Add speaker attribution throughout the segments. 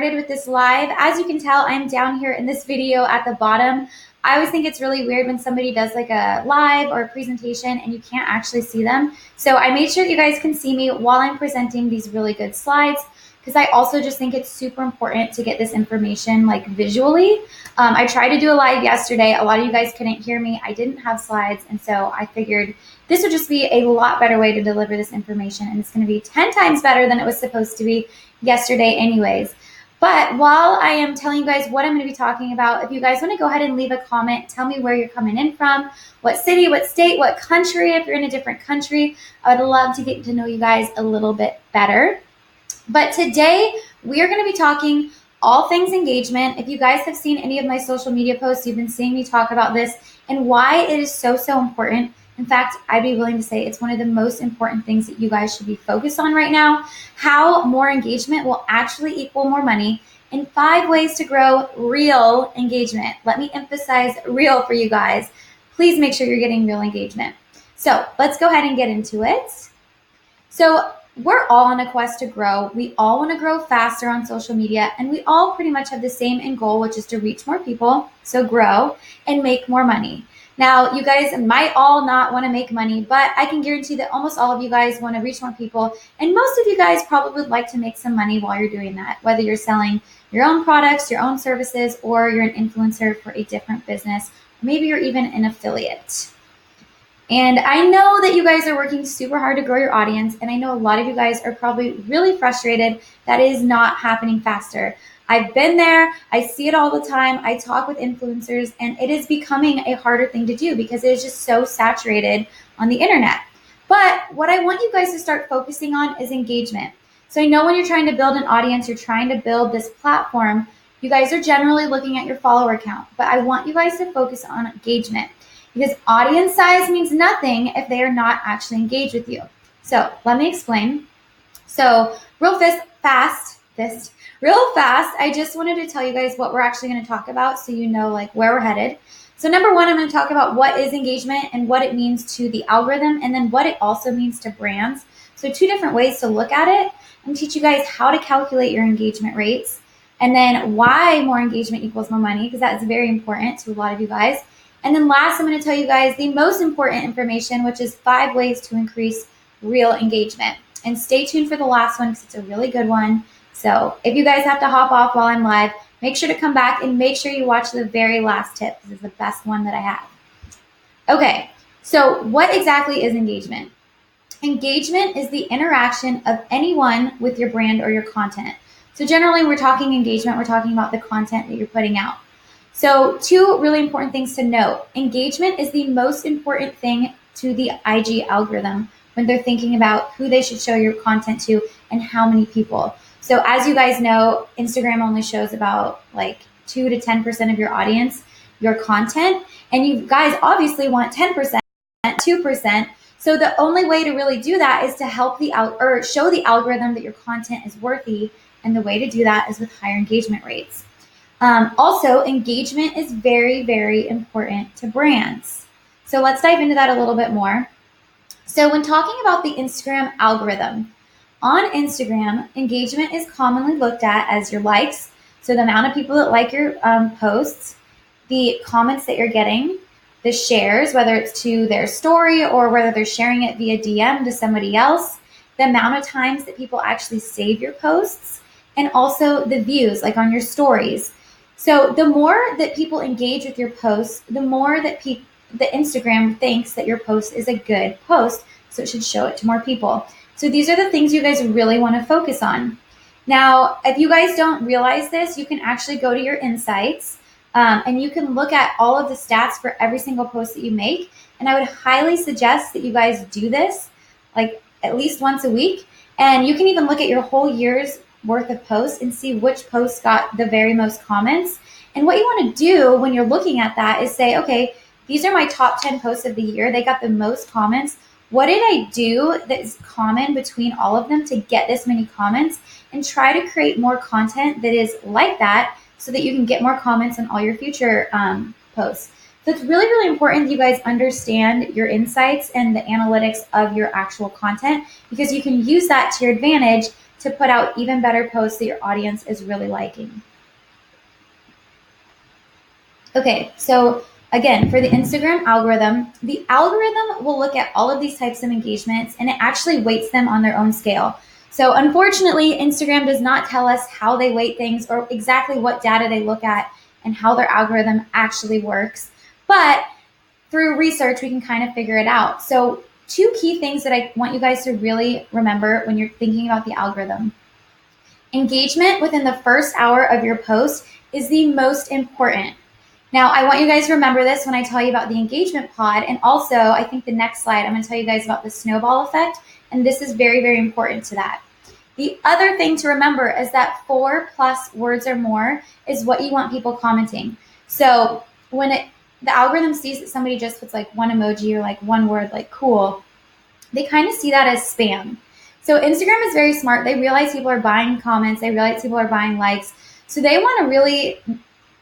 Speaker 1: With this live. As you can tell, I'm down here in this video at the bottom. I always think it's really weird when somebody does like a live or a presentation and you can't actually see them. So I made sure you guys can see me while I'm presenting these really good slides, because I also just think it's super important to get this information like visually. I tried to do a live yesterday. A lot of you guys couldn't hear me. I didn't have slides, and so I figured this would just be a lot better way to deliver this information, and it's going to be 10 times better than it was supposed to be yesterday anyways. But while I am telling you guys what I'm going to be talking about, if you guys want to go ahead and leave a comment, tell me where you're coming in from, what city, what state, what country. If you're in a different country, I would love to get to know you guys a little bit better. But today we are going to be talking all things engagement. If you guys have seen any of my social media posts, you've been seeing me talk about this and why it is so important. In fact, I'd be willing to say it's one of the most important things that you guys should be focused on right now, how more engagement will actually equal more money, and 5 ways to grow real engagement. Let me emphasize real for you guys. Please make sure you're getting real engagement. So let's go ahead and get into it. So we're all on a quest to grow. We all want to grow faster on social media, and we all pretty much have the same end goal, which is to reach more people, so grow and make more money. Now, you guys might all not want to make money, but I can guarantee that almost all of you guys want to reach more people. And most of you guys probably would like to make some money while you're doing that, whether you're selling your own products, your own services, or you're an influencer for a different business. Or maybe you're even an affiliate. And I know that you guys are working super hard to grow your audience. And I know a lot of you guys are probably really frustrated that it is not happening faster. I've been there. I see it all the time. I talk with influencers, and it is becoming a harder thing to do because it is just so saturated on the internet. But what I want you guys to start focusing on is engagement. So I know when you're trying to build an audience, you're trying to build this platform, you guys are generally looking at your follower count. But I want you guys to focus on engagement, because audience size means nothing if they are not actually engaged with you. So let me explain. So real fast, I just wanted to tell you guys what we're actually going to talk about so you know like where we're headed. So number 1, I'm going to talk about what is engagement and what it means to the algorithm, and then what it also means to brands. So 2 different ways to look at it. I'm going to teach you guys how to calculate your engagement rates, and then why more engagement equals more money, because that is very important to a lot of you guys. And then last, I'm going to tell you guys the most important information, which is 5 ways to increase real engagement. And stay tuned for the last one because it's a really good one. So if you guys have to hop off while I'm live, make sure to come back and make sure you watch the very last tip. This is the best one that I have. Okay, so what exactly is engagement? Engagement is the interaction of anyone with your brand or your content. So generally, when we're talking engagement, we're talking about the content that you're putting out. So 2 really important things to note. Engagement is the most important thing to the IG algorithm when they're thinking about who they should show your content to and how many people. So as you guys know, Instagram only shows about like 2 to 10% of your audience, your content. And you guys obviously want 10%, 2%. So the only way to really do that is to help show the algorithm that your content is worthy. And the way to do that is with higher engagement rates. Also, engagement is very, very important to brands. So let's dive into that a little bit more. So when talking about the Instagram algorithm, on Instagram, engagement is commonly looked at as your likes, so the amount of people that like your posts, the comments that you're getting, the shares, whether it's to their story or whether they're sharing it via DM to somebody else, the amount of times that people actually save your posts, and also the views, like on your stories. So the more that people engage with your posts, the more that the Instagram thinks that your post is a good post, so it should show it to more people. So these are the things you guys really want to focus on. Now, if you guys don't realize this, you can actually go to your insights and you can look at all of the stats for every single post that you make. And I would highly suggest that you guys do this like at least once a week. And you can even look at your whole year's worth of posts and see which posts got the very most comments. And what you want to do when you're looking at that is say, okay, these are my top 10 posts of the year. They got the most comments. What did I do that is common between all of them to get this many comments? And try to create more content that is like that so that you can get more comments on all your future posts. So it's really, really important that you guys understand your insights and the analytics of your actual content, because you can use that to your advantage to put out even better posts that your audience is really liking. Okay, so again, for the Instagram algorithm, the algorithm will look at all of these types of engagements and it actually weights them on their own scale. So unfortunately, Instagram does not tell us how they weight things or exactly what data they look at and how their algorithm actually works. But through research, we can kind of figure it out. So two key things that I want you guys to really remember when you're thinking about the algorithm. Engagement within the first hour of your post is the most important. Now, I want you guys to remember this when I tell you about the engagement pod. And also, I think the next slide, I'm going to tell you guys about the snowball effect. And this is very, very important to that. The other thing to remember is that 4+ words or more is what you want people commenting. So when the algorithm sees that somebody just puts like one emoji or like one word, like cool, they kind of see that as spam. So Instagram is very smart. They realize people are buying comments. They realize people are buying likes. So they want to really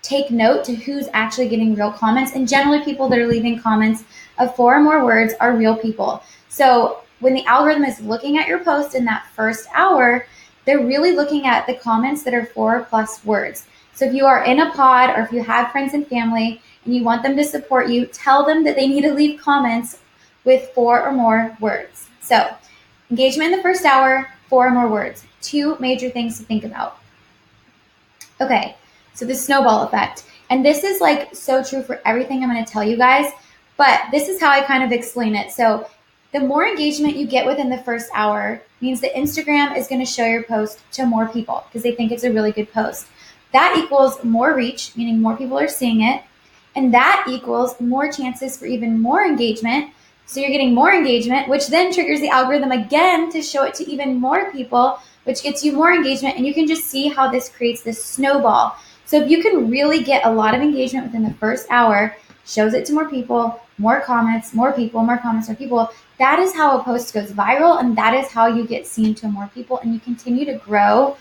Speaker 1: take note to who's actually getting real comments. And generally people that are leaving comments of 4 or more words are real people. So when the algorithm is looking at your post in that first hour, they're really looking at the comments that are 4+ words. So if you are in a pod or if you have friends and family and you want them to support you, tell them that they need to leave comments with 4 or more words. So engagement in the first hour, 4 or more words. 2 major things to think about. Okay, so the snowball effect. And this is like so true for everything I'm going to tell you guys, but this is how I kind of explain it. So the more engagement you get within the first hour means that Instagram is going to show your post to more people because they think it's a really good post. That equals more reach, meaning more people are seeing it. And that equals more chances for even more engagement. So you're getting more engagement, which then triggers the algorithm again to show it to even more people, which gets you more engagement. And you can just see how this creates this snowball. So if you can really get a lot of engagement within the first hour, shows it to more people, more comments, more people, more comments, more people, that is how a post goes viral. And that is how you get seen to more people. And you continue to grow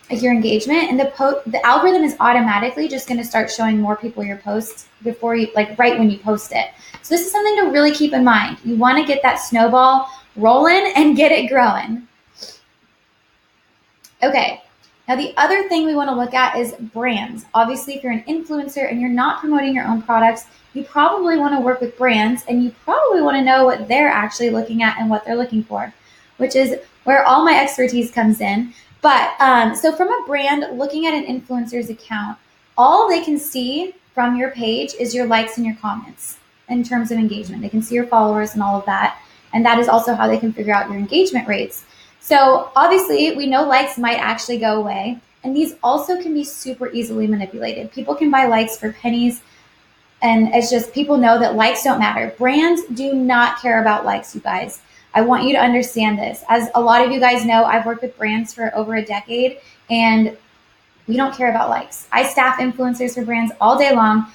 Speaker 1: your engagement, and the algorithm is automatically just going to start showing more people your posts before you, like right when you post it. So this is something to really keep in mind. You want to get that snowball rolling and get it growing. Okay. Now the other thing we want to look at is brands. Obviously, if you're an influencer and you're not promoting your own products, you probably want to work with brands and you probably want to know what they're actually looking at and what they're looking for, which is where all my expertise comes in. But so from a brand looking at an influencer's account, all they can see from your page is your likes and your comments in terms of engagement. They can see your followers and all of that. And that is also how they can figure out your engagement rates. So obviously we know likes might actually go away. And these also can be super easily manipulated. People can buy likes for pennies. And it's just people know that likes don't matter. Brands do not care about likes, you guys. I want you to understand this. As a lot of you guys know, I've worked with brands for over a decade and we don't care about likes. I staff influencers for brands all day long.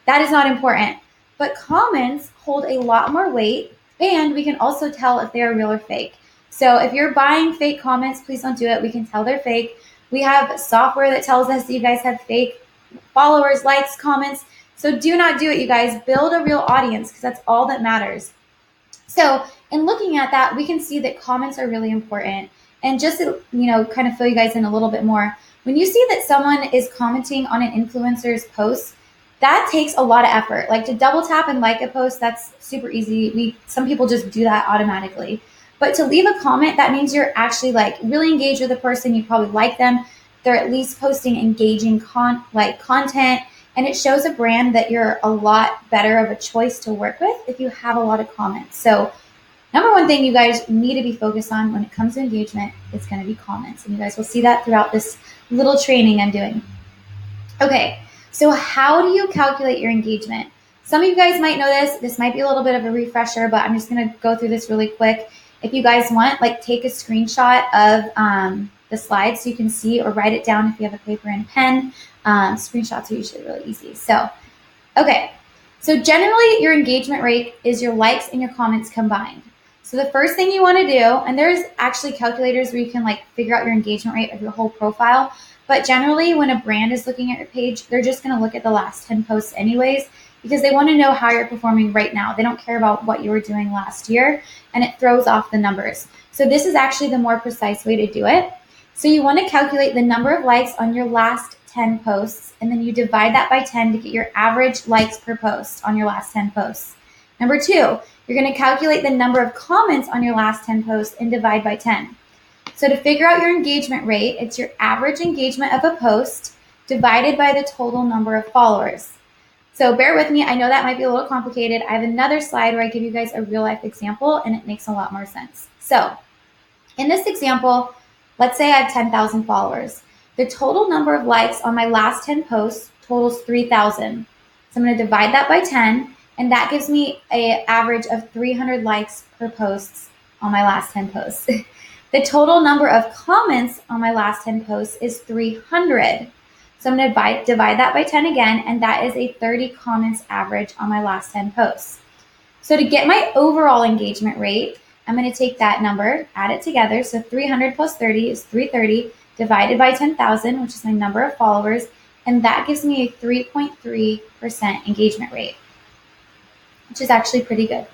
Speaker 1: That is not important. But comments hold a lot more weight and we can also tell if they are real or fake. So if you're buying fake comments, please don't do it. We can tell they're fake. We have software that tells us that you guys have fake followers, likes, comments. So do not do it, you guys. Build a real audience because that's all that matters. So in looking at that, we can see that comments are really important. And just to, kind of fill you guys in a little bit more, when you see that someone is commenting on an influencer's post, that takes a lot of effort. Like to double tap and like a post, that's super easy. Some people just do that automatically. But to leave a comment, that means you're actually like really engaged with the person. You probably like them. They're at least posting engaging content. And it shows a brand that you're a lot better of a choice to work with if you have a lot of comments. So number one thing you guys need to be focused on when it comes to engagement is going to be comments. And you guys will see that throughout this little training I'm doing. Okay, so how do you calculate your engagement? Some of you guys might know this. This might be a little bit of a refresher, but I'm just going to go through this really quick. If you guys want, take a screenshot of the slides so you can see, or write it down if you have a paper and pen. Screenshots are usually really easy. So, okay. So generally your engagement rate is your likes and your comments combined. So the first thing you want to do, and there's actually calculators where you can figure out your engagement rate of your whole profile. But generally when a brand is looking at your page, they're just going to look at the last 10 posts anyways. because they want to know how you're performing right now. They don't care about what you were doing last year, and it throws off the numbers. So this is actually the more precise way to do it. So you want to calculate the number of likes on your last 10 posts, and then you divide that by 10 to get your average likes per post on your last 10 posts. Number 2, you're going to calculate the number of comments on your last 10 posts and divide by 10. So to figure out your engagement rate, it's your average engagement of a post divided by the total number of followers. So bear with me. I know that might be a little complicated. I have another slide where I give you guys a real life example, and it makes a lot more sense. So in this example, let's say I have 10,000 followers. The total number of likes on my last 10 posts totals 3,000. So I'm going to divide that by 10, and that gives me an average of 300 likes per post on my last 10 posts. The total number of comments on my last 10 posts is 300. So I'm going to divide that by 10 again, and that is a 30 comments average on my last 10 posts. So to get my overall engagement rate, I'm going to take that number, add it together. So 300 plus 30 is 330 divided by 10,000, which is my number of followers, and that gives me a 3.3% engagement rate, which is actually pretty good.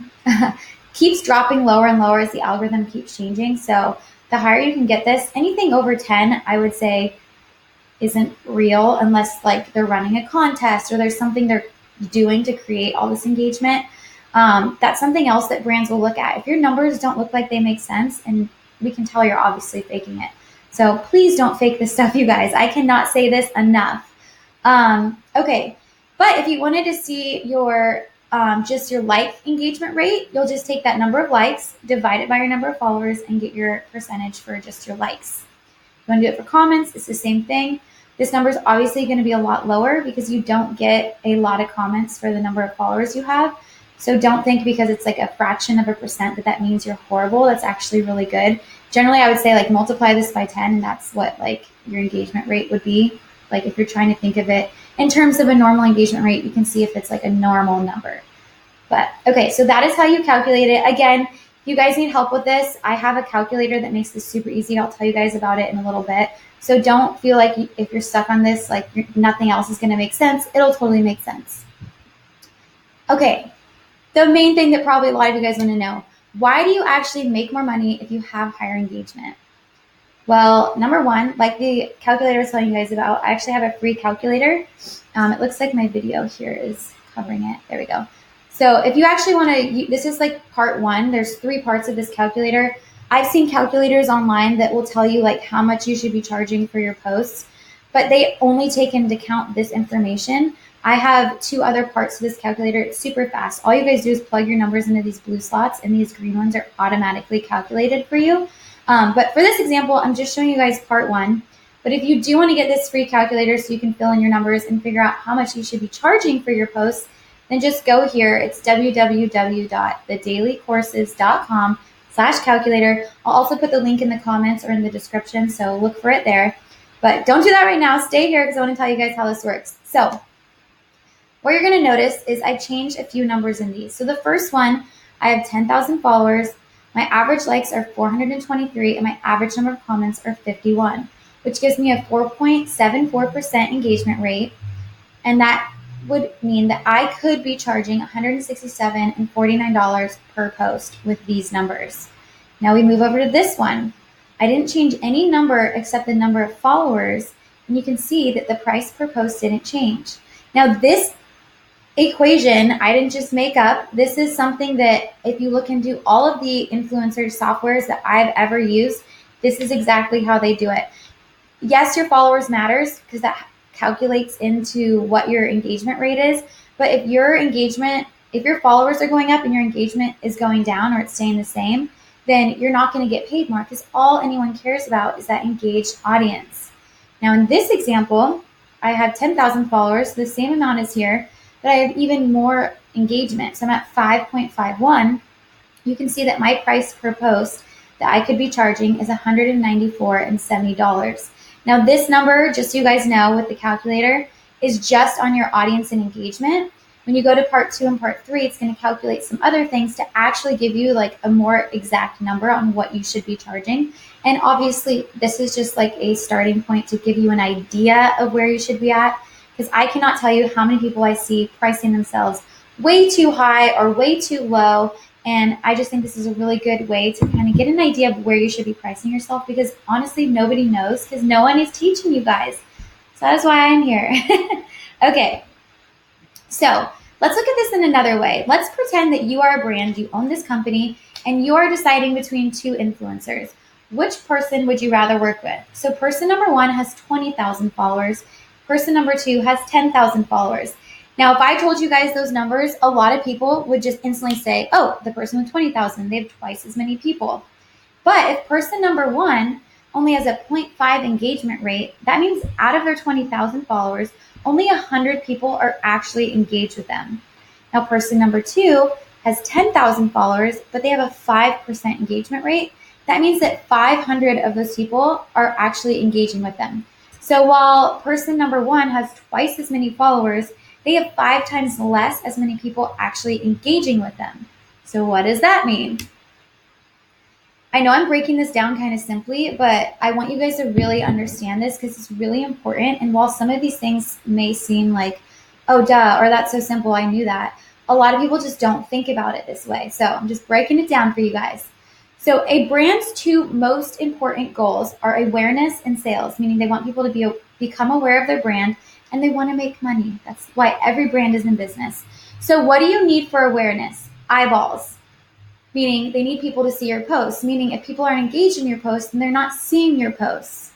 Speaker 1: Keeps dropping lower and lower as the algorithm keeps changing. So the higher you can get this, anything over 10, I would say isn't real unless like they're running a contest or there's something they're doing to create all this engagement. That's something else that brands will look at. If your numbers don't look like they make sense, and we can tell you're obviously faking it. So please don't fake this stuff, you guys. I cannot say this enough. Okay, but if you wanted to see your just your like engagement rate, you'll just take that number of likes, divide it by your number of followers, and get your percentage for just your likes. If you want to do it for comments, it's the same thing. This number is obviously going to be a lot lower because you don't get a lot of comments for the number of followers you have. So don't think because it's like a fraction of a percent that means you're horrible. That's actually really good. Generally, I would say like multiply this by 10, and that's what like your engagement rate would be. Like if you're trying to think of it in terms of a normal engagement rate, you can see if it's like a normal number. But okay, so that is how you calculate it. Again, if you guys need help with this, I have a calculator that makes this super easy. I'll tell you guys about it in a little bit. So don't feel like if you're stuck on this, like nothing else is going to make sense. It'll totally make sense. Okay, the main thing that probably a lot of you guys want to know, why do you actually make more money if you have higher engagement? Well, number one, like the calculator I was telling you guys about, I actually have a free calculator. It looks like my video here is covering it. There we go. So if you actually want to, this is like part 1. There's 3 parts of this calculator. I've seen calculators online that will tell you like how much you should be charging for your posts, but they only take into account this information. I have 2 other parts to this calculator. It's super fast. All you guys do is plug your numbers into these blue slots, and these green ones are automatically calculated for you. But for this example, I'm just showing you guys part 1. But if you do want to get this free calculator so you can fill in your numbers and figure out how much you should be charging for your posts, then just go here. It's www.thedailycourses.com/calculator. I'll also put the link in the comments or in the description, so look for it there. But don't do that right now. Stay here because I want to tell you guys how this works. So what you're going to notice is I changed a few numbers in these. So the first one, I have 10,000 followers. My average likes are 423, and my average number of comments are 51, which gives me a 4.74% engagement rate. And that would mean that I could be charging $167 and $49 per post with these numbers. Now we move over to this one. I didn't change any number except the number of followers, and you can see that the price per post didn't change. Now this equation I didn't just make up. This is something that if you look into all of the influencer softwares that I've ever used, this is exactly how they do it. Yes, your followers matters because that calculates into what your engagement rate is. But if your followers are going up and your engagement is going down or it's staying the same, then you're not going to get paid more because all anyone cares about is that engaged audience. Now in this example, I have 10,000 followers, so the same amount is here, but I have even more engagement. So I'm at 5.51. You can see that my price per post that I could be charging is $194.70. Now this number, just so you guys know with the calculator, is just on your audience and engagement. When you go to part 2 and part 3, it's going to calculate some other things to actually give you like a more exact number on what you should be charging. And obviously this is just like a starting point to give you an idea of where you should be at, because I cannot tell you how many people I see pricing themselves way too high or way too low. And I just think this is a really good way to kind of get an idea of where you should be pricing yourself, because honestly, nobody knows because no one is teaching you guys. So that's why I'm here. Okay, so let's look at this in another way. Let's pretend that you are a brand, you own this company, and you are deciding between two influencers. Which person would you rather work with? So person number one has 20,000 followers. Person number two has 10,000 followers. Now, if I told you guys those numbers, a lot of people would just instantly say, oh, the person with 20,000, they have twice as many people. But if person number one only has a 0.5 engagement rate, that means out of their 20,000 followers, only 100 people are actually engaged with them. Now, person number two has 10,000 followers, but they have a 5% engagement rate. That means that 500 of those people are actually engaging with them. So while person number one has twice as many followers, they have 5 times less as many people actually engaging with them. So what does that mean? I know I'm breaking this down kind of simply, but I want you guys to really understand this because it's really important. And while some of these things may seem like, oh, duh, or that's so simple, I knew that, a lot of people just don't think about it this way. So I'm just breaking it down for you guys. So a brand's two most important goals are awareness and sales, meaning they want people to become aware of their brand and they want to make money. That's why every brand is in business. So what do you need for awareness? Eyeballs. Meaning they need people to see your posts, meaning if people aren't engaged in your posts, then they're not seeing your posts.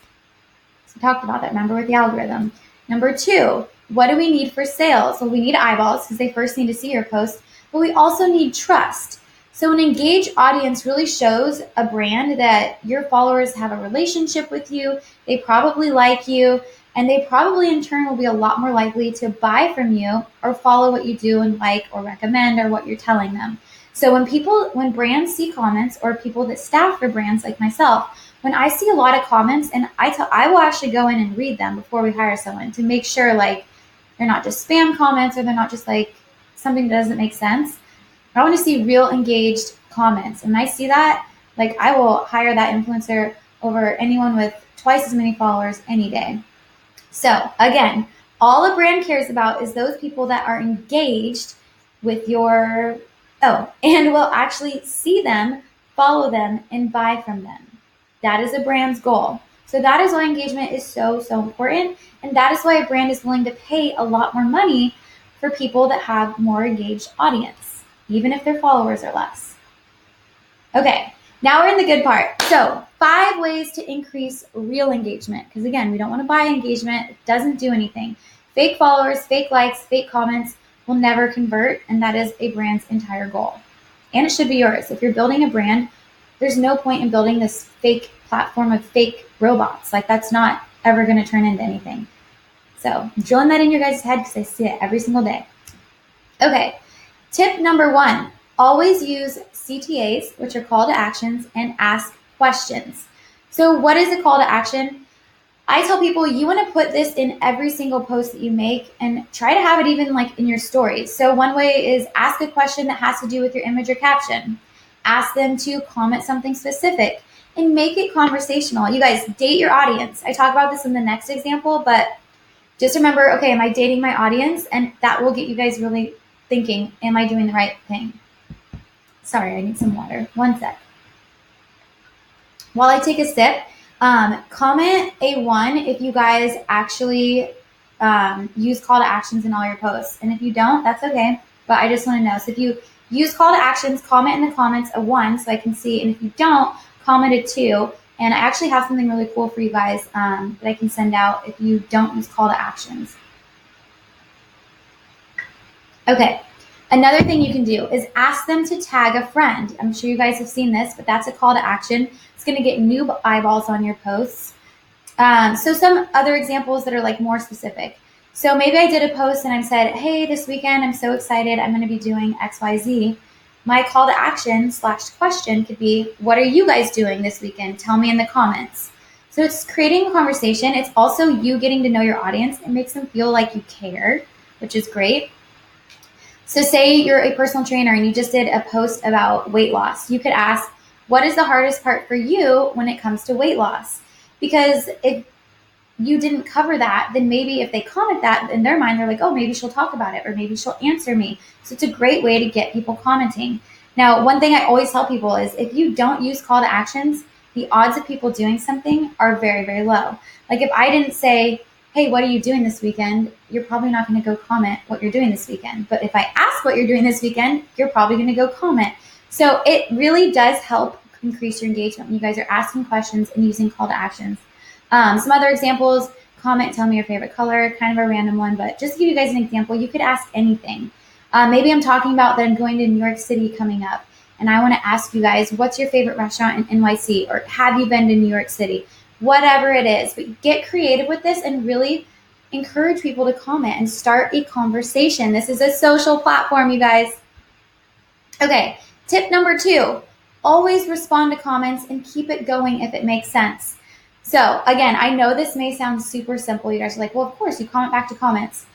Speaker 1: So we talked about that, remember, with the algorithm. Number two, what do we need for sales? Well, we need eyeballs because they first need to see your post, but we also need trust. So an engaged audience really shows a brand that your followers have a relationship with you, they probably like you, and they probably in turn will be a lot more likely to buy from you or follow what you do and like or recommend or what you're telling them. So when brands see comments, or people that staff for brands like myself, when I see a lot of comments, and I will actually go in and read them before we hire someone to make sure like they're not just spam comments or they're not just like something that doesn't make sense. I want to see real engaged comments. And when I see that, like I will hire that influencer over anyone with twice as many followers any day. So again, all a brand cares about is those people that are engaged with your and will actually see them, follow them, and buy from them. That is a brand's goal. So that is why engagement is so, so important. And that is why a brand is willing to pay a lot more money for people that have more engaged audience, even if their followers are less. Okay, now we're in the good part. So 5 ways to increase real engagement. Because again, we don't want to buy engagement. It doesn't do anything. Fake followers, fake likes, fake comments will never convert, and that is a brand's entire goal. And it should be yours. If you're building a brand, there's no point in building this fake platform of fake robots. Like that's not ever going to turn into anything. So I'm drilling that in your guys' head because I see it every single day. Okay, tip number 1, always use CTAs, which are call to actions, and ask questions. So what is a call to action? I tell people you want to put this in every single post that you make and try to have it even like in your stories. So one way is ask a question that has to do with your image or caption. Ask them to comment something specific and make it conversational. You guys, date your audience. I talk about this in the next example, but just remember, okay, am I dating my audience? And that will get you guys really thinking, am I doing the right thing? Sorry, I need some water. One sec. While I take a sip, comment a 1 if you guys actually use call to actions in all your posts. And if you don't, that's okay. But I just want to know. So if you use call to actions, comment in the comments a 1 so I can see. And if you don't, comment a 2. And I actually have something really cool for you guys that I can send out if you don't use call to actions. Okay. Another thing you can do is ask them to tag a friend. I'm sure you guys have seen this, but that's a call to action. It's going to get new eyeballs on your posts. So some other examples that are like more specific. So maybe I did a post and I said, hey, this weekend I'm so excited. I'm going to be doing XYZ. My call to action / question could be, what are you guys doing this weekend? Tell me in the comments. So it's creating a conversation. It's also you getting to know your audience. It makes them feel like you care, which is great. So say you're a personal trainer and you just did a post about weight loss. You could ask, what is the hardest part for you when it comes to weight loss? Because if you didn't cover that, then maybe if they comment that, in their mind, they're like, oh, maybe she'll talk about it, or maybe she'll answer me. So it's a great way to get people commenting. Now, one thing I always tell people is if you don't use call to actions, the odds of people doing something are very, very low. Like if I didn't say, hey, what are you doing this weekend? You're probably not going to go comment what you're doing this weekend. But if I ask what you're doing this weekend, you're probably going to go comment. So it really does help increase your engagement when you guys are asking questions and using call to actions. Some other examples, comment, tell me your favorite color, kind of a random one, but just to give you guys an example, you could ask anything. Maybe I'm talking about that I'm going to New York City coming up, and I want to ask you guys, what's your favorite restaurant in NYC, or have you been to New York City? Whatever it is, but get creative with this and really encourage people to comment and start a conversation. This is a social platform, you guys. Okay, tip number 2, always respond to comments and keep it going if it makes sense. So again, I know this may sound super simple. You guys are like, well, of course, you comment back to comments.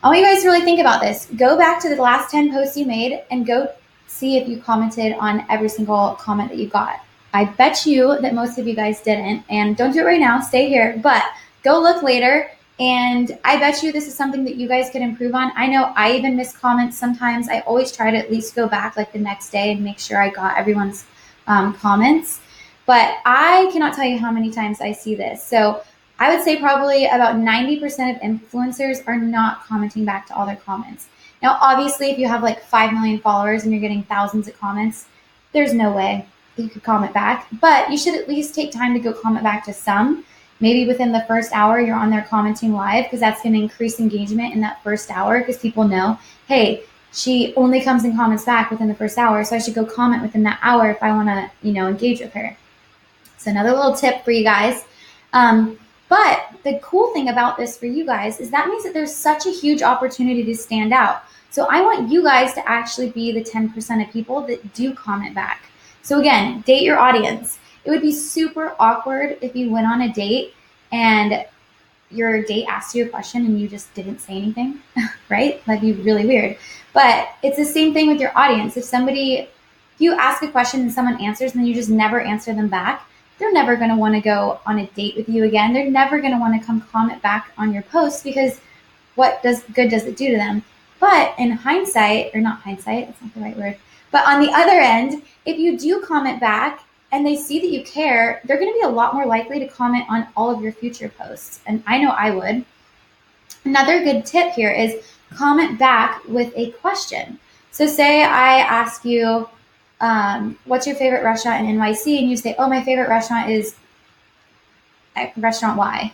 Speaker 1: I want you guys to really think about this. Go back to the last 10 posts you made and go see if you commented on every single comment that you got. I bet you that most of you guys didn't, and don't do it right now, stay here, but go look later, and I bet you this is something that you guys could improve on. I know I even miss comments sometimes. I always try to at least go back like the next day and make sure I got everyone's comments. But I cannot tell you how many times I see this. So I would say probably about 90% of influencers are not commenting back to all their comments. Now, obviously, if you have like 5 million followers and you're getting thousands of comments, there's no way you could comment back. But you should at least take time to go comment back to some. Maybe within the first hour, you're on there commenting live, because that's going to increase engagement in that first hour, because people know, hey, she only comes and comments back within the first hour, so I should go comment within that hour if I want to, engage with her. So another little tip for you guys. But the cool thing about this for you guys is that means that there's such a huge opportunity to stand out. So I want you guys to actually be the 10% of people that do comment back. So again, date your audience. It would be super awkward if you went on a date and your date asked you a question and you just didn't say anything, right? That'd be really weird. But it's the same thing with your audience. If you ask a question and someone answers and then you just never answer them back, they're never going to want to go on a date with you again. They're never going to want to come comment back on your post, because what good does it do to them? But in hindsight, or not hindsight, that's not the right word, but on the other end, if you do comment back and they see that you care, they're going to be a lot more likely to comment on all of your future posts. And I know I would. Another good tip here is comment back with a question. So say I ask you, what's your favorite restaurant in NYC? And you say, oh, my favorite restaurant is restaurant Y.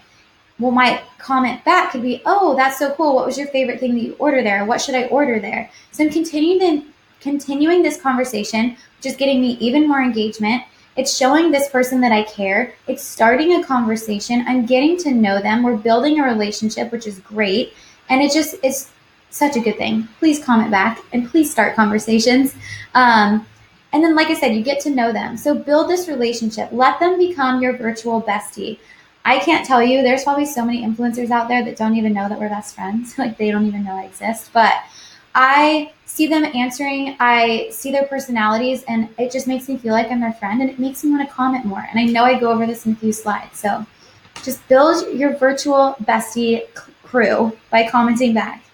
Speaker 1: Well, my comment back could be, oh, that's so cool. What was your favorite thing that you order there? What should I order there? So I'm continuing this conversation, which is getting me even more engagement. It's showing this person that I care. It's starting a conversation. I'm getting to know them. We're building a relationship, which is great. And it's such a good thing. Please comment back and please start conversations. And then, like I said, you get to know them. So build this relationship. Let them become your virtual bestie. I can't tell you, there's probably so many influencers out there that don't even know that we're best friends. Like, they don't even know I exist. But I see them answering, I see their personalities, and it just makes me feel like I'm their friend, and it makes me want to comment more. And I know I go over this in a few slides. So just build your virtual bestie crew by commenting back.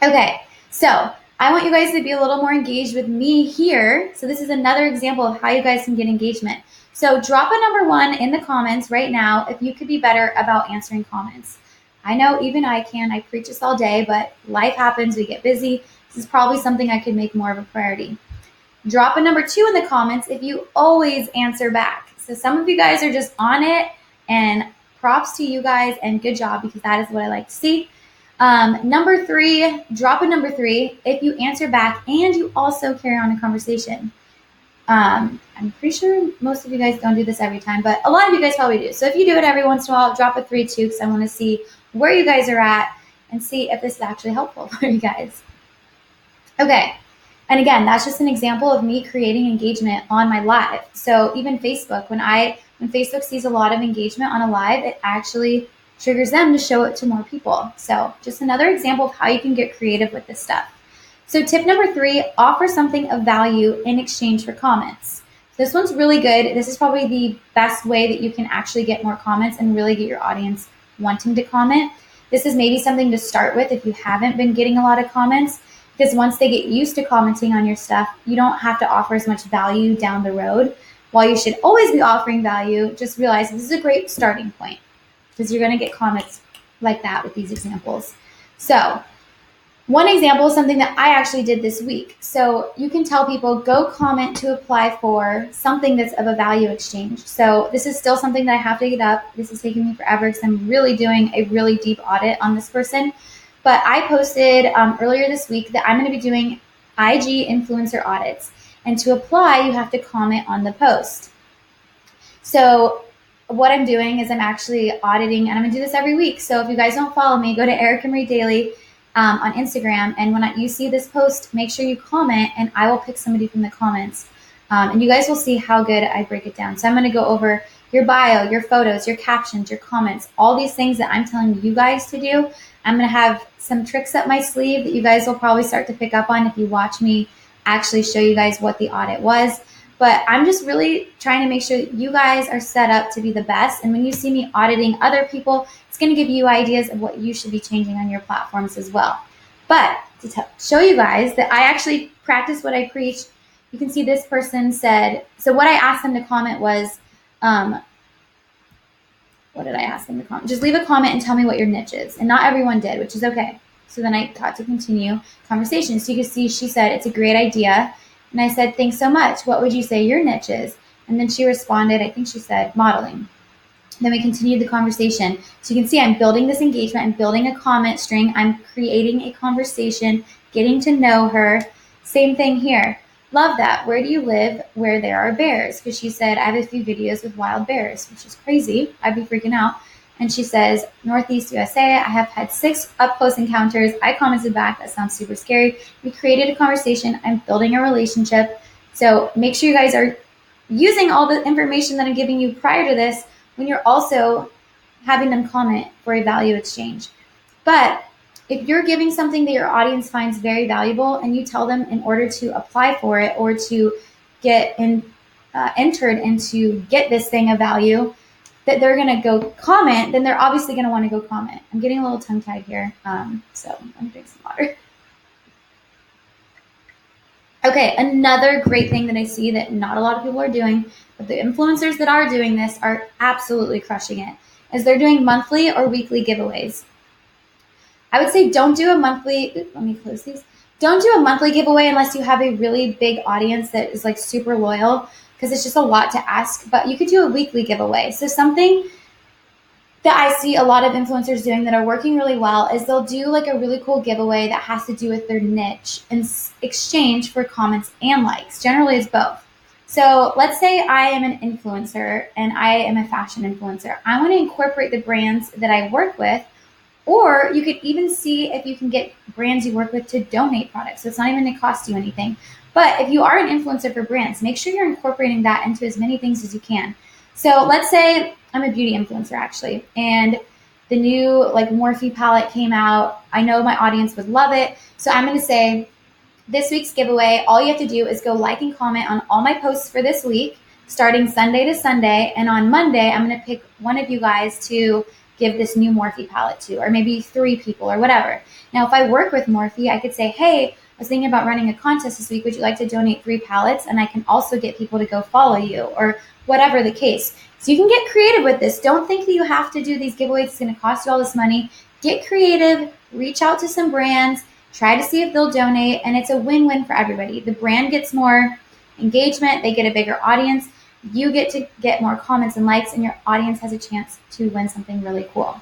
Speaker 1: Okay, so I want you guys to be a little more engaged with me here. So this is another example of how you guys can get engagement. So drop a number 1 in the comments right now if you could be better about answering comments. I know even I can. I preach this all day, but life happens. We get busy. This is probably something I could make more of a priority. Drop a number 2 in the comments if you always answer back. So some of you guys are just on it, and props to you guys, and good job, because that is what I like to see. Number 3, drop a number 3 if you answer back and you also carry on a conversation. I'm pretty sure most of you guys don't do this every time, but a lot of you guys probably do. So if you do it every once in a while, drop a 3 too, because I want to see where you guys are at and see if this is actually helpful for you guys. Okay. And again, that's just an example of me creating engagement on my live. So even Facebook, when Facebook sees a lot of engagement on a live, it actually triggers them to show it to more people. So just another example of how you can get creative with this stuff. So tip number 3, offer something of value in exchange for comments. This one's really good. This is probably the best way that you can actually get more comments and really get your audience wanting to comment. This is maybe something to start with if you haven't been getting a lot of comments, because once they get used to commenting on your stuff, you don't have to offer as much value down the road. While you should always be offering value, just realize this is a great starting point, because you're going to get comments like that with these examples. So one example is something that I actually did this week. So you can tell people, go comment to apply for something that's of a value exchange. So this is still something that I have to get up. This is taking me forever because I'm really doing a really deep audit on this person. But I posted earlier this week that I'm going to be doing IG influencer audits. And to apply, you have to comment on the post. So what I'm doing is I'm actually auditing, and I'm going to do this every week. So if you guys don't follow me, go to Erica Marie Daily on Instagram. And when you see this post, make sure you comment, and I will pick somebody from the comments. And you guys will see how good I break it down. So I'm going to go over your bio, your photos, your captions, your comments, all these things that I'm telling you guys to do. I'm going to have some tricks up my sleeve that you guys will probably start to pick up on if you watch me actually show you guys what the audit was. But I'm just really trying to make sure that you guys are set up to be the best. And when you see me auditing other people, it's going to give you ideas of what you should be changing on your platforms as well. But to show you guys that I actually practice what I preach, you can see this person said, so what I asked them to comment was, what did I ask them to comment? Just leave a comment and tell me what your niche is. And not everyone did, which is okay. So then I got to continue conversation. So you can see she said, it's a great idea. And I said, thanks so much. What would you say your niche is? And then she responded, I think she said modeling. Then we continued the conversation. So you can see I'm building this engagement. I'm building a comment string. I'm creating a conversation, getting to know her. Same thing here. Love that. Where do you live where there are bears? Because she said, I have a few videos with wild bears, which is crazy. I'd be freaking out. And she says, Northeast USA, I have had 6 up-close encounters. I commented back, that sounds super scary. We created a conversation. I'm building a relationship. So make sure you guys are using all the information that I'm giving you prior to this when you're also having them comment for a value exchange. But if you're giving something that your audience finds very valuable and you tell them in order to apply for it or to get entered and to get this thing of value, that they're going to go comment, then they're obviously going to want to go comment. I'm getting a little tongue-tied here, so I'm going to drink some water. Okay, another great thing that I see that not a lot of people are doing, but the influencers that are doing this are absolutely crushing it, is they're doing monthly or weekly giveaways. I would say don't do a monthly, let me close these. Don't do a monthly giveaway unless you have a really big audience that is like super loyal, because it's just a lot to ask, but you could do a weekly giveaway. So something that I see a lot of influencers doing that are working really well is they'll do like a really cool giveaway that has to do with their niche in exchange for comments and likes. Generally, it's both. So let's say I am an influencer and I am a fashion influencer. I want to incorporate the brands that I work with, or you could even see if you can get brands you work with to donate products. So it's not even going to cost you anything. But if you are an influencer for brands, make sure you're incorporating that into as many things as you can. So let's say I'm a beauty influencer actually, and the new like Morphe palette came out. I know my audience would love it. So I'm going to say this week's giveaway, all you have to do is go like and comment on all my posts for this week, starting Sunday to Sunday. And on Monday, I'm going to pick one of you guys to give this new Morphe palette to, or maybe 3 people or whatever. Now, if I work with Morphe, I could say, hey, I was thinking about running a contest this week. Would you like to donate 3 palettes? And I can also get people to go follow you, or whatever the case. So you can get creative with this. Don't think that you have to do these giveaways. It's going to cost you all this money. Get creative, reach out to some brands, try to see if they'll donate, and it's a win-win for everybody. The brand gets more engagement. They get a bigger audience. You get to get more comments and likes, and your audience has a chance to win something really cool.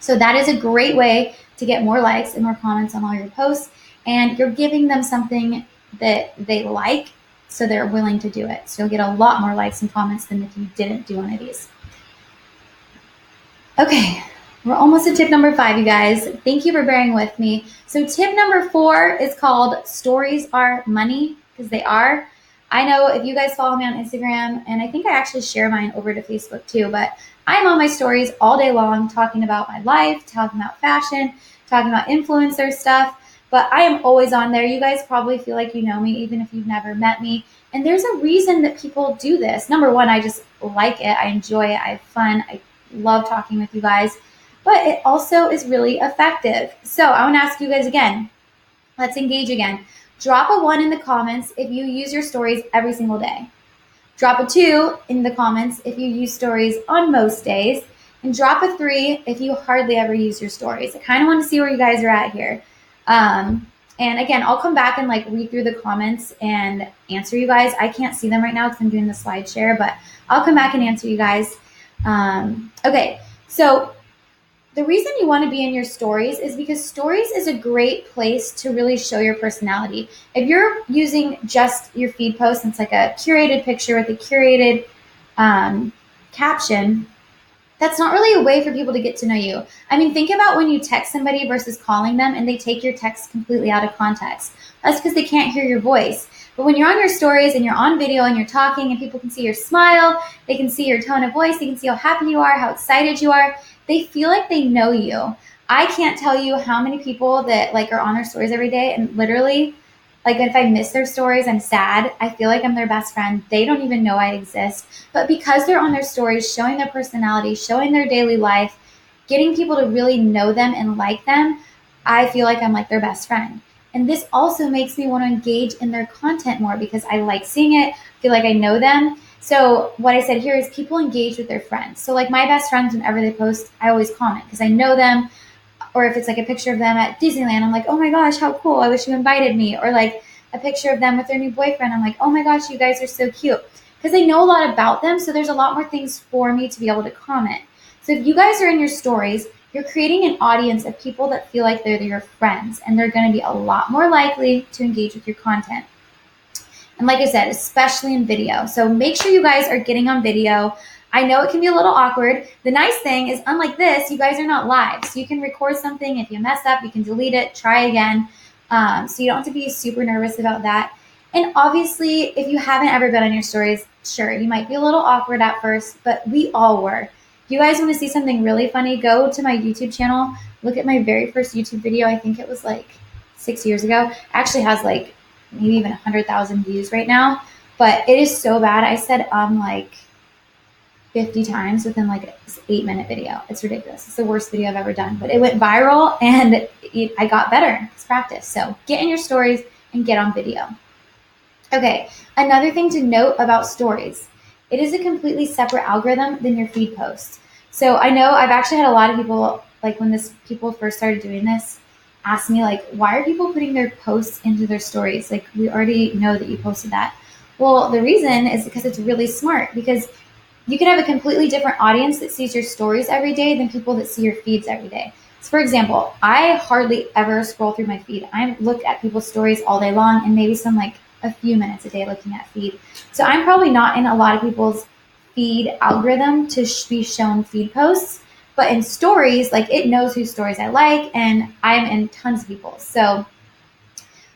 Speaker 1: So that is a great way to get more likes and more comments on all your posts. And you're giving them something that they like, so they're willing to do it. So you'll get a lot more likes and comments than if you didn't do one of these. Okay, we're almost at tip number 5, you guys. Thank you for bearing with me. So tip number 4 is called stories are money, because they are. I know if you guys follow me on Instagram, and I think I actually share mine over to Facebook too, but I'm on my stories all day long talking about my life, talking about fashion, talking about influencer stuff. But I am always on there. You guys probably feel like you know me, even if you've never met me. And there's a reason that people do this. Number one, I just like it. I enjoy it. I have fun. I love talking with you guys. But it also is really effective. So I want to ask you guys again. Let's engage again. Drop a 1 in the comments if you use your stories every single day. Drop a 2 in the comments if you use stories on most days. And drop a 3 if you hardly ever use your stories. I kind of want to see where you guys are at here. And again, I'll come back and like read through the comments and answer you guys. I can't see them right now because I'm doing the slide share, but I'll come back and answer you guys. Okay, so the reason you want to be in your stories is because stories is a great place to really show your personality. If you're using just your feed post, it's like a curated picture with a curated caption, that's not really a way for people to get to know you. I mean, think about when you text somebody versus calling them and they take your text completely out of context. That's because they can't hear your voice. But when you're on your stories and you're on video and you're talking and people can see your smile, they can see your tone of voice, they can see how happy you are, how excited you are, they feel like they know you. I can't tell you how many people that like are on their stories every day and literally, like if I miss their stories, I'm sad. I feel like I'm their best friend. They don't even know I exist. But because they're on their stories, showing their personality, showing their daily life, getting people to really know them and like them, I feel like I'm like their best friend. And this also makes me want to engage in their content more because I like seeing it, feel like I know them. So what I said here is people engage with their friends. So like my best friends, whenever they post, I always comment because I know them. Or if it's like a picture of them at Disneyland, I'm like, oh my gosh, how cool. I wish you invited me. Or like a picture of them with their new boyfriend. I'm like, oh my gosh, you guys are so cute. Because I know a lot about them. So there's a lot more things for me to be able to comment. So if you guys are in your stories, you're creating an audience of people that feel like they're your friends. And they're going to be a lot more likely to engage with your content. And like I said, especially in video. So make sure you guys are getting on video. I know it can be a little awkward. The nice thing is, unlike this, you guys are not live. So you can record something. If you mess up, you can delete it, try again. So you don't have to be super nervous about that. And obviously, if you haven't ever been on your stories, sure, you might be a little awkward at first, but we all were. If you guys want to see something really funny, go to my YouTube channel. Look at my very first YouTube video. I think it was like 6 years ago. It actually has like maybe even 100,000 views right now. But it is so bad. I said like 50 times within like an 8-minute video. It's ridiculous. It's the worst video I've ever done, but it went viral and I got better. It's practice. So get in your stories and get on video. Okay, another thing to note about stories. It is a completely separate algorithm than your feed posts. So I know I've actually had a lot of people, like when people first started doing this, ask me like, why are people putting their posts into their stories? Like we already know that you posted that. Well, the reason is because it's really smart because you can have a completely different audience that sees your stories every day than people that see your feeds every day. So for example, I hardly ever scroll through my feed. I look at people's stories all day long and maybe some like a few minutes a day looking at feed. So I'm probably not in a lot of people's feed algorithm to be shown feed posts, but in stories, like it knows whose stories I like and I'm in tons of people's. So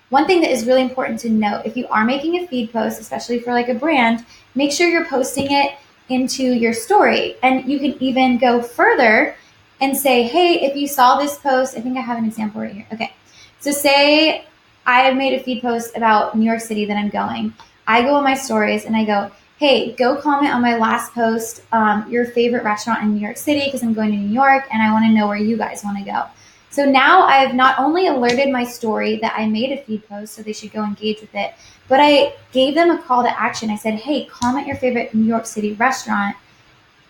Speaker 1: one thing that is really important to note, if you are making a feed post, especially for like a brand, make sure you're posting it into your story. And you can even go further and say, hey, if you saw this post, I think I have an example right here. Okay. So say I have made a feed post about New York City that I'm going. I go on my stories and I go, hey, go comment on my last post, your favorite restaurant in New York City because I'm going to New York and I want to know where you guys want to go. So now I've not only alerted my story that I made a feed post, so they should go engage with it, but I gave them a call to action. I said, hey, comment your favorite New York City restaurant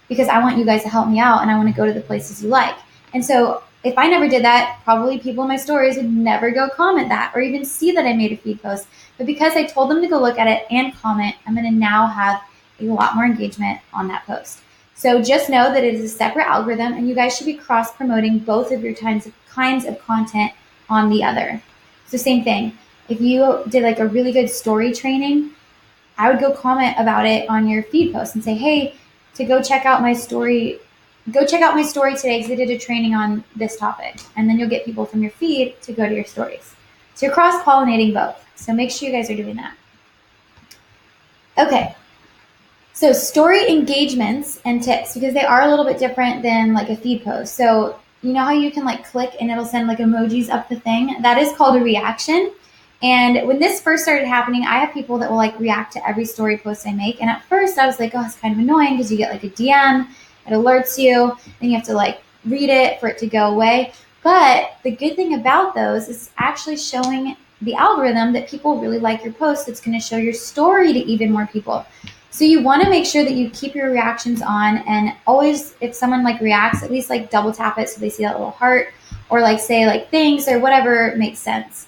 Speaker 1: because I want you guys to help me out and I want to go to the places you like. And so if I never did that, probably people in my stories would never go comment that or even see that I made a feed post. But because I told them to go look at it and comment, I'm going to now have a lot more engagement on that post. So just know that it is a separate algorithm and you guys should be cross-promoting both of your kinds of content on the other. So same thing. If you did like a really good story training, I would go comment about it on your feed post and say, hey, to go check out my story today because I did a training on this topic. And then you'll get people from your feed to go to your stories. So you're cross-pollinating both. So make sure you guys are doing that. Okay. So story engagements and tips, because they are a little bit different than like a feed post. So you know how you can like click and it'll send like emojis up the thing? That is called a reaction. And when this first started happening, I have people that will like react to every story post I make. And at first I was like, oh, it's kind of annoying because you get like a DM, it alerts you, and you have to like read it for it to go away. But the good thing about those is actually showing the algorithm that people really like your post. It's going to show your story to even more people. So you want to make sure that you keep your reactions on, and always, if someone like reacts, at least like double tap it so they see that little heart, or like say like thanks or whatever makes sense.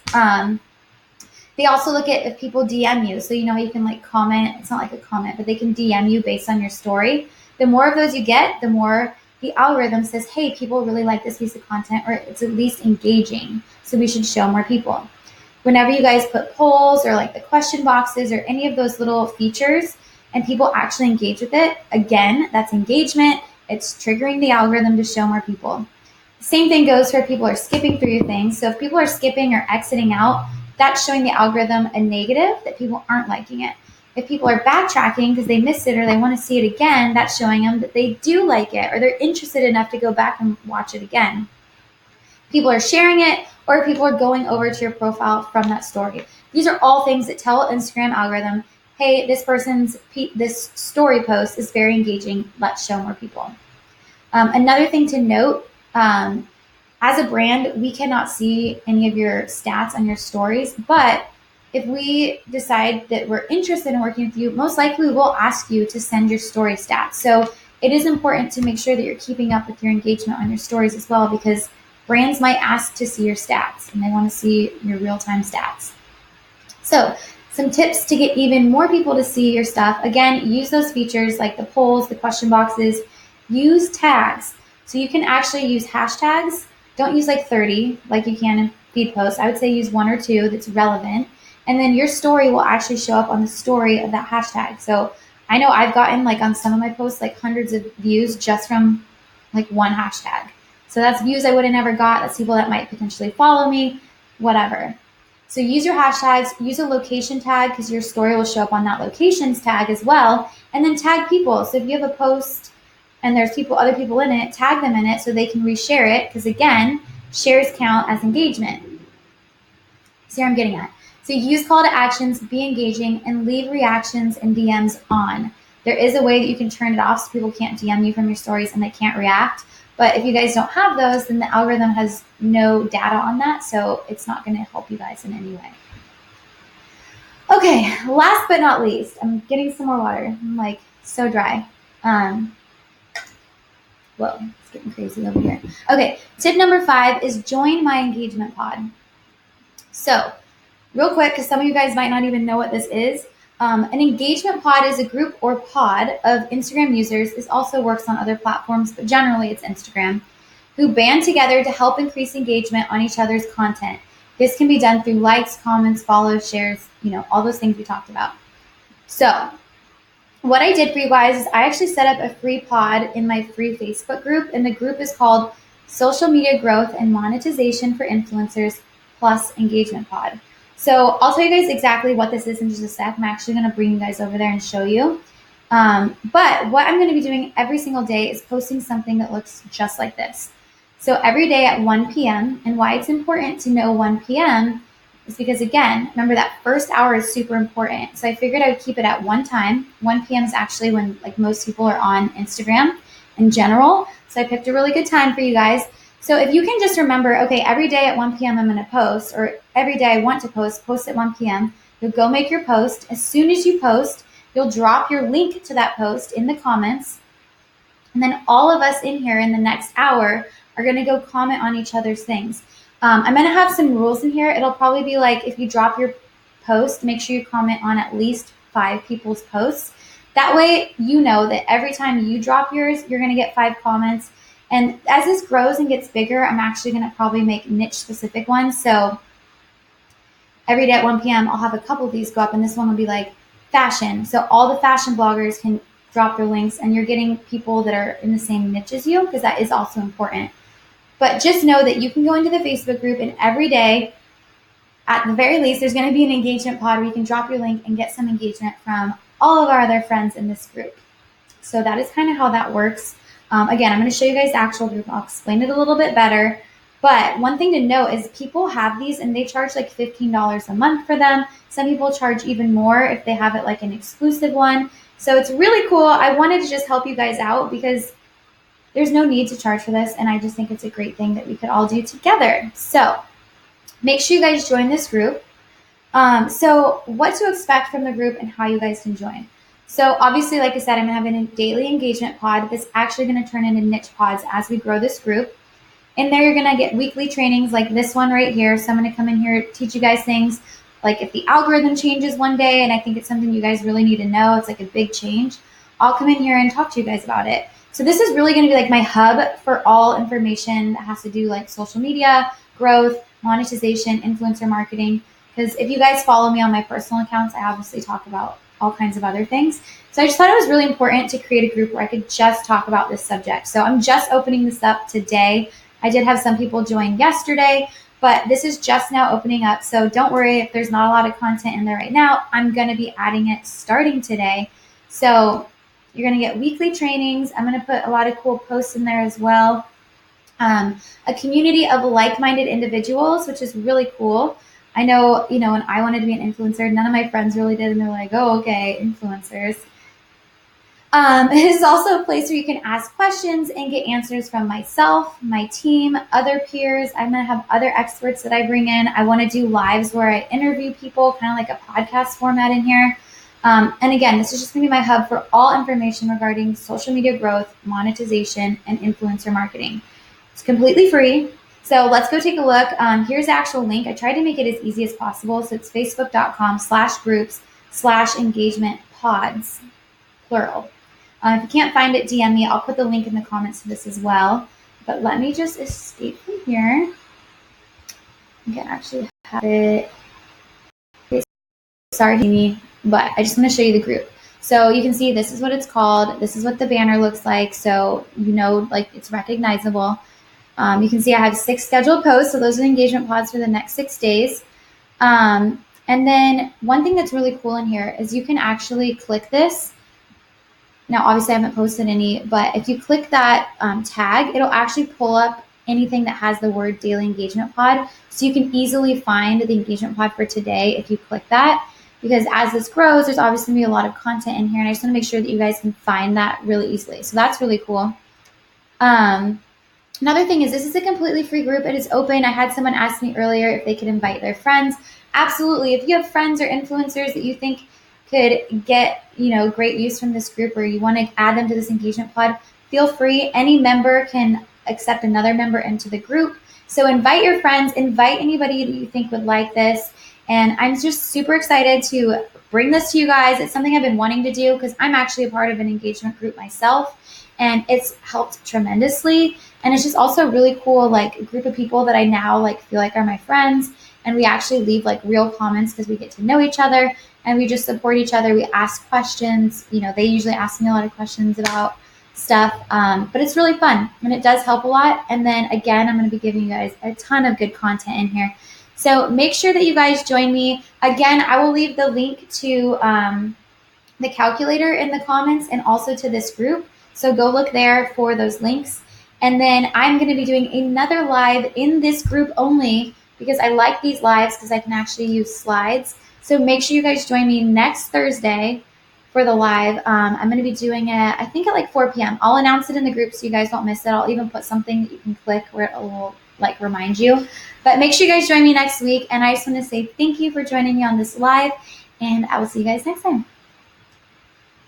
Speaker 1: They also look at if people DM you. So you know you can like comment. It's not like a comment, but they can DM you based on your story. The more of those you get, the more the algorithm says, hey, people really like this piece of content, or it's at least engaging. So we should show more people. Whenever you guys put polls or like the question boxes or any of those little features and people actually engage with it, again, that's engagement. It's triggering the algorithm to show more people. Same thing goes for if people are skipping through your things. So if people are skipping or exiting out, that's showing the algorithm a negative that people aren't liking it. If people are backtracking because they missed it or they want to see it again, that's showing them that they do like it or they're interested enough to go back and watch it again. People are sharing it, or people are going over to your profile from that story. These are all things that tell Instagram algorithm, hey, this story post is very engaging. Let's show more people. Another thing to note, as a brand, we cannot see any of your stats on your stories, but if we decide that we're interested in working with you, most likely we'll ask you to send your story stats. So it is important to make sure that you're keeping up with your engagement on your stories as well, because brands might ask to see your stats and they want to see your real-time stats. So some tips to get even more people to see your stuff. Again, use those features like the polls, the question boxes. Use tags. So you can actually use hashtags. Don't use like 30 like you can in feed posts. I would say use 1 or 2 that's relevant. And then your story will actually show up on the story of that hashtag. So I know I've gotten like on some of my posts like hundreds of views just from like one hashtag. So that's views I would have never got. That's people that might potentially follow me, whatever. So use your hashtags, use a location tag because your story will show up on that locations tag as well. And then tag people. So if you have a post and there's other people in it, tag them in it so they can reshare it, because again, shares count as engagement. See where I'm getting at? So use call to actions, be engaging, and leave reactions and DMs on. There is a way that you can turn it off so people can't DM you from your stories and they can't react. But if you guys don't have those, then the algorithm has no data on that, so it's not going to help you guys in any way. Okay, last but not least, I'm getting some more water. I'm like so dry. Whoa, it's getting crazy over here. Okay, tip number 5 is join my engagement pod. So, real quick, because some of you guys might not even know what this is. An engagement pod is a group or pod of Instagram users. This also works on other platforms, but generally it's Instagram, who band together to help increase engagement on each other's content. This can be done through likes, comments, follows, shares, all those things we talked about. So what I did for you guys is I actually set up a free pod in my free Facebook group, and the group is called Social Media Growth and Monetization for Influencers plus Engagement Pod. So I'll tell you guys exactly what this is in just a sec. I'm actually going to bring you guys over there and show you. But what I'm going to be doing every single day is posting something that looks just like this. So every day at 1 p.m. And why it's important to know 1 p.m. is because, again, remember that first hour is super important. So I figured I would keep it at one time. 1 p.m. is actually when like most people are on Instagram in general. So I picked a really good time for you guys. So if you can just remember, okay, every day at 1 p.m. I'm going to post, or every day I want to post at 1 p.m. You'll go make your post. As soon as you post, you'll drop your link to that post in the comments. And then all of us in here in the next hour are going to go comment on each other's things. I'm going to have some rules in here. It'll probably be like, if you drop your post, make sure you comment on at least 5 people's posts. That way, you know that every time you drop yours, you're going to get 5 comments. And as this grows and gets bigger, I'm actually going to probably make niche specific ones. So every day at 1 p.m., I'll have a couple of these go up, and this one will be like fashion. So all the fashion bloggers can drop their links, and you're getting people that are in the same niche as you, because that is also important. But just know that you can go into the Facebook group, and every day, at the very least, there's going to be an engagement pod where you can drop your link and get some engagement from all of our other friends in this group. So that is kind of how that works. Again, I'm going to show you guys the actual group. I'll explain it a little bit better. But one thing to note is people have these and they charge like $15 a month for them. Some people charge even more if they have it like an exclusive one. So it's really cool. I wanted to just help you guys out because there's no need to charge for this. And I just think it's a great thing that we could all do together. So make sure you guys join this group. So what to expect from the group and how you guys can join. So obviously, like I said, I'm having a daily engagement pod that's actually going to turn into niche pods as we grow this group. In there, you're going to get weekly trainings like this one right here. So I'm going to come in here, teach you guys things like if the algorithm changes one day, and I think it's something you guys really need to know, it's like a big change, I'll come in here and talk to you guys about it. So this is really going to be like my hub for all information that has to do like social media, growth, monetization, influencer marketing. Because if you guys follow me on my personal accounts, I obviously talk about all kinds of other things. So I just thought it was really important to create a group where I could just talk about this subject. So I'm just opening this up today. I did have some people join yesterday, but this is just now opening up. So don't worry if there's not a lot of content in there right now. I'm going to be adding it starting today. So you're going to get weekly trainings. I'm going to put a lot of cool posts in there as well. A community of like-minded individuals, which is really cool. I know, when I wanted to be an influencer, none of my friends really did. And they're like, oh, okay, influencers. It is also a place where you can ask questions and get answers from myself, my team, other peers. I'm going to have other experts that I bring in. I want to do lives where I interview people, kind of like a podcast format in here. And again, this is just going to be my hub for all information regarding social media growth, monetization, and influencer marketing. It's completely free. So let's go take a look. Here's the actual link. I tried to make it as easy as possible. So it's facebook.com/groups/engagement-pods, plural. If you can't find it, DM me. I'll put the link in the comments to this as well. But let me just escape from here. You can actually have it. Sorry, Amy, but I just want to show you the group. So you can see this is what it's called. This is what the banner looks like. So like it's recognizable. You can see I have 6 scheduled posts. So those are the engagement pods for the next 6 days. And then one thing that's really cool in here is you can actually click this. Now, obviously, I haven't posted any, but if you click that tag, it'll actually pull up anything that has the word daily engagement pod. So you can easily find the engagement pod for today if you click that. Because as this grows, there's obviously going to be a lot of content in here. And I just want to make sure that you guys can find that really easily. So that's really cool. Another thing is this is a completely free group. It is open. I had someone ask me earlier if they could invite their friends. Absolutely. If you have friends or influencers that you think could get, great use from this group, or you want to add them to this engagement pod, feel free. Any member can accept another member into the group. So invite your friends, invite anybody that you think would like this. And I'm just super excited to bring this to you guys. It's something I've been wanting to do because I'm actually a part of an engagement group myself, and it's helped tremendously. And it's just also really cool, like a group of people that I now feel like are my friends. And we actually leave real comments because we get to know each other and we just support each other. We ask questions. They usually ask me a lot of questions about stuff, but it's really fun and it does help a lot. And then again, I'm going to be giving you guys a ton of good content in here. So make sure that you guys join me. Again, I will leave the link to the calculator in the comments and also to this group. So go look there for those links. And then I'm going to be doing another live in this group only because I like these lives because I can actually use slides. So make sure you guys join me next Thursday for the live. I'm going to be doing it, I think at 4 p.m. I'll announce it in the group so you guys don't miss it. I'll even put something that you can click where it will remind you. But make sure you guys join me next week. And I just want to say thank you for joining me on this live, and I will see you guys next time.